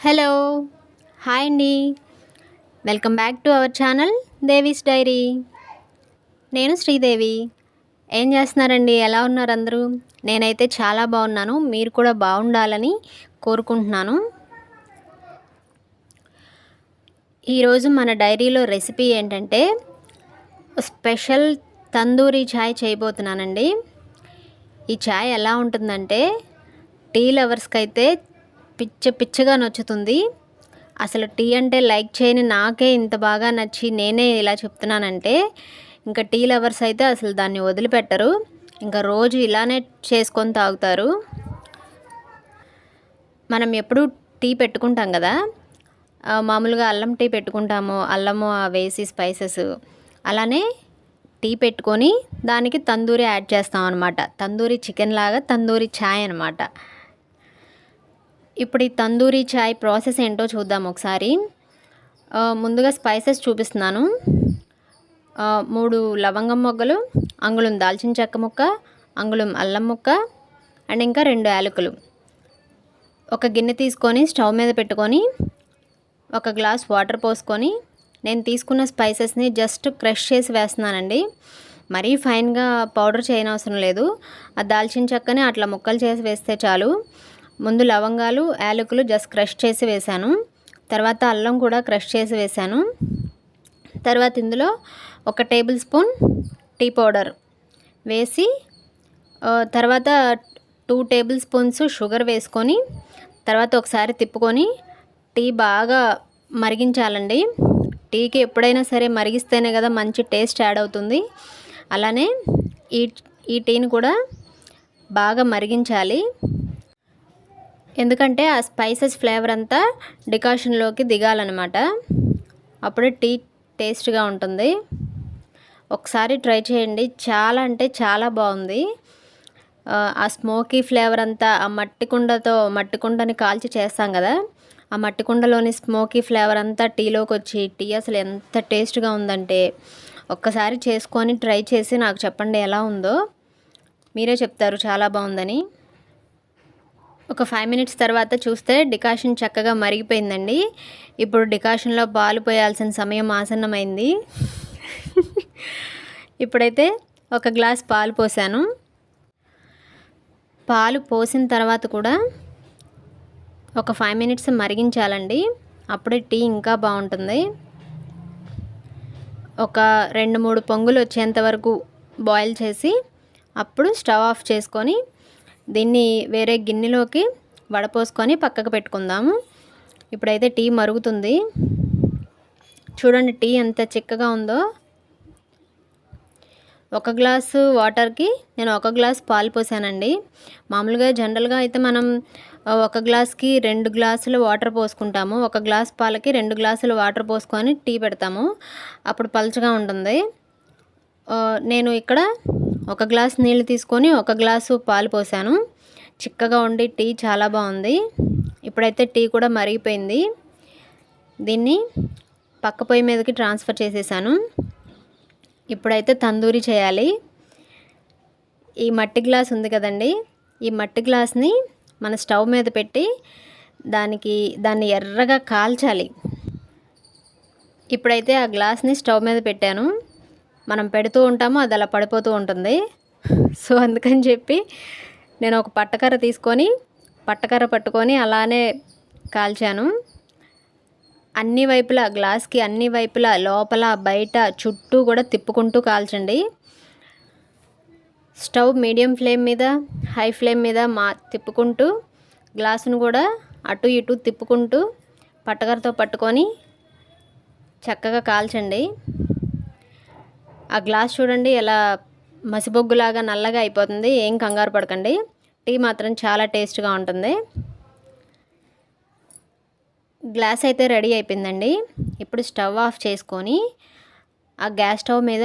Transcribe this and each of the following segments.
Hello hi అండి. Welcome back to our channel Devi's diary. నేను శ్రీదేవి. ఏం చేస్తున్నారండి? ఎలా ఉన్నారు అందరూ? నేనైతే చాలా బాగున్నాను. మీరు కూడా బాగుండాలని కోరుకుంటున్నాను. ఈరోజు మన డైరీలో రెసిపీ ఏంటంటే స్పెషల్ తందూరి చాయ్ చేయబోతున్నానండి. ఈ చాయ్ ఎలా ఉంటుందంటే టీ లవర్స్కి అయితే పిచ్చగా నచ్చుతుంది. అసలు టీ అంటే లైక్ చేయని నాకే ఇంత బాగా నచ్చి నేనే ఇలా చెప్తున్నానంటే ఇంకా టీ లవర్స్ అయితే అసలు దాన్ని వదిలిపెట్టరు. ఇంకా రోజు ఇలానే చేసుకొని తాగుతారు. మనం ఎప్పుడు టీ పెట్టుకుంటాం కదా, మామూలుగా అల్లం టీ పెట్టుకుంటాము, అల్లము వేసి స్పైసెస్, అలానే టీ పెట్టుకొని దానికి తందూరి యాడ్ చేస్తాం అనమాట. తందూరి చికెన్ లాగా తందూరి చాయ్ అనమాట. ఇప్పుడు ఈ తందూరి చాయ్ ప్రాసెస్ ఏంటో చూద్దాం ఒకసారి. ముందుగా స్పైసెస్ చూపిస్తున్నాను. 3 లవంగం మొగ్గలు, అంగుళం దాల్చిన చెక్క ముక్క, అంగుళం అల్లం ముక్క అండ్ ఇంకా 2 యాలకులు. ఒక గిన్నె తీసుకొని స్టవ్ మీద పెట్టుకొని ఒక గ్లాస్ వాటర్ పోసుకొని నేను తీసుకున్న స్పైసెస్ని జస్ట్ క్రష్ చేసి వేస్తున్నానండి. మరీ ఫైన్గా పౌడర్ చేయనవసరం లేదు. ఆ దాల్చిన చెక్కని అట్లా ముక్కలు చేసి వేస్తే చాలు. ముందు లవంగాలు యాలకులు జస్ట్ క్రష్ చేసి వేశాను. తర్వాత అల్లం కూడా క్రష్ చేసి వేశాను. తర్వాత ఇందులో 1 టేబుల్ స్పూన్ టీ పౌడర్ వేసి తర్వాత 2 టేబుల్ స్పూన్స్ షుగర్ వేసుకొని తర్వాత ఒకసారి తిప్పుకొని టీ బాగా మరిగించాలండి. టీకి ఎప్పుడైనా సరే మరిగిస్తేనే కదా మంచి టేస్ట్ యాడ్ అవుతుంది. అలానే ఈ టీని కూడా బాగా మరిగించాలి. ఎందుకంటే ఆ స్పైసెస్ ఫ్లేవర్ అంతా డికాషన్లోకి దిగాలన్నమాట. అప్పుడే టీ టేస్ట్గా ఉంటుంది. ఒకసారి ట్రై చేయండి. చాలా అంటే చాలా బాగుంది. ఆ స్మోకీ ఫ్లేవర్ అంతా ఆ మట్టి కుండని కాల్చి చేస్తాం కదా, ఆ మట్టి కుండలోని స్మోకీ ఫ్లేవర్ అంతా టీలోకి వచ్చి టీ అసలు ఎంత టేస్ట్గా ఉందంటే ఒక్కసారి చేసుకొని ట్రై చేసి నాకు చెప్పండి ఎలా ఉందో. మీరే చెప్తారు చాలా బాగుందని. ఒక 5 మినిట్స్ తర్వాత చూస్తే డికాషన్ చక్కగా మరిగిపోయిందండి. ఇప్పుడు డికాషన్లో పాలు పోయాల్సిన సమయం ఆసన్నమైంది. ఇప్పుడైతే 1 గ్లాస్ పాలు పోసాను. పాలు పోసిన తర్వాత కూడా ఒక 5 మినిట్స్ మరిగించాలండి. అప్పుడే టీ ఇంకా బాగుంటుంది. ఒక 2-3 పొంగులు వచ్చేంత వరకు బాయిల్ చేసి అప్పుడు స్టవ్ ఆఫ్ చేసుకొని దీన్ని వేరే గిన్నెలోకి వడపోసుకొని పక్కకు పెట్టుకుందాము. ఇప్పుడైతే టీ మరుగుతుంది. చూడండి టీ ఎంత చిక్కగా ఉందో. 1 గ్లాసు వాటర్కి నేను 1 గ్లాస్ పాలు పోసానండి. మామూలుగా జనరల్గా అయితే మనం 1 గ్లాస్కి 2 గ్లాసులు వాటర్ పోసుకుంటాము. 1 గ్లాస్ పాలకి 2 గ్లాసులు వాటర్ పోసుకొని టీ పెడతాము. అప్పుడు పలుచగా ఉంటుంది. నేను ఇక్కడ 1 గ్లాస్ నీళ్ళు తీసుకొని 1 గ్లాసు పాలు పోసాను. చిక్కగా ఉండి టీ చాలా బాగుంది. ఇప్పుడైతే టీ కూడా మరిగిపోయింది. దీన్ని పక్క పొయ్యి మీదకి ట్రాన్స్ఫర్ చేసేసాను. ఇప్పుడైతే తందూరి చేయాలి. ఈ మట్టి గ్లాస్ ఉంది కదండి, ఈ మట్టి గ్లాస్ని మన స్టవ్ మీద పెట్టి దాన్ని ఎర్రగా కాల్చాలి. ఇప్పుడైతే ఆ గ్లాస్ని స్టవ్ మీద పెట్టాను. మనం పెడుతూ ఉంటాము, అది అలా పడిపోతూ ఉంటుంది. సో అందుకని చెప్పి నేను ఒక పట్టకర్ర తీసుకొని పట్టకర్ర పట్టుకొని అలానే కాల్చాను. అన్ని వైపులా గ్లాస్కి అన్ని వైపులా లోపల బయట చుట్టూ కూడా తిప్పుకుంటూ కాల్చండి. స్టవ్ మీడియం ఫ్లేమ్ మీద హై ఫ్లేమ్ మీద తిప్పుకుంటూ గ్లాసును కూడా అటు ఇటు తిప్పుకుంటూ పట్టకర్రతో పట్టుకొని చక్కగా కాల్చండి. ఆ గ్లాస్ చూడండి ఎలా మసిబొగ్గులాగా నల్లగా అయిపోతుంది. ఏం కంగారు పడకండి. టీ మాత్రం చాలా టేస్ట్గా ఉంటుంది. గ్లాస్ అయితే రెడీ అయిపోయిందండి. ఇప్పుడు స్టవ్ ఆఫ్ చేసుకొని ఆ గ్యాస్ స్టవ్ మీద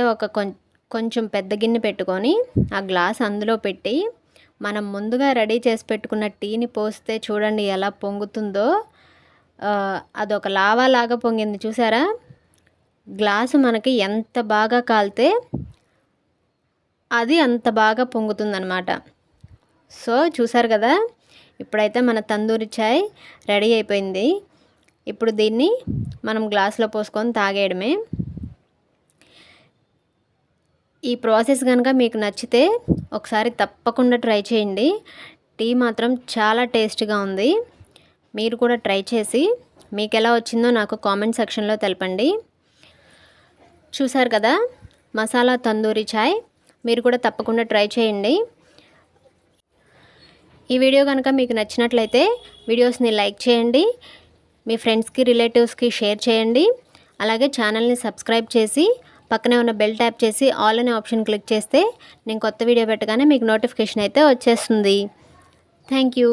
కొంచెం పెద్ద గిన్నె పెట్టుకొని ఆ గ్లాస్ అందులో పెట్టి మనం ముందుగా రెడీ చేసి పెట్టుకున్న టీని పోస్తే చూడండి ఎలా పొంగుతుందో. అదొక లావా లాగా పొంగింది చూసారా. గ్లాసు మనకి ఎంత బాగా కాలితే అది అంత బాగా పొంగుతుందన్నమాట. సో చూసారు కదా, ఇప్పుడైతే మన తందూరి చాయ్ రెడీ అయిపోయింది. ఇప్పుడు దీన్ని మనం గ్లాస్లో పోసుకొని తాగేయడమే. ఈ ప్రాసెస్ కనుక మీకు నచ్చితే ఒకసారి తప్పకుండా ట్రై చేయండి. టీ మాత్రం చాలా టేస్ట్గా ఉంది. మీరు కూడా ట్రై చేసి మీకు ఎలా వచ్చిందో నాకు కామెంట్ సెక్షన్లో తెలపండి. చూసారు కదా మసాలా తందూరి చాయ్, మీరు కూడా తప్పకుండా ట్రై చేయండి. ఈ వీడియో కనుక మీకు నచ్చినట్లయితే వీడియోస్ని లైక్ చేయండి, మీ ఫ్రెండ్స్కి రిలేటివ్స్కి షేర్ చేయండి. అలాగే ఛానల్ని సబ్స్క్రైబ్ చేసి పక్కనే ఉన్న బెల్ ట్యాప్ చేసి ఆల్ అనే ఆప్షన్ క్లిక్ చేస్తే నేను కొత్త వీడియో పెట్టగానే మీకు నోటిఫికేషన్ అయితే వచ్చేస్తుంది. Thank you.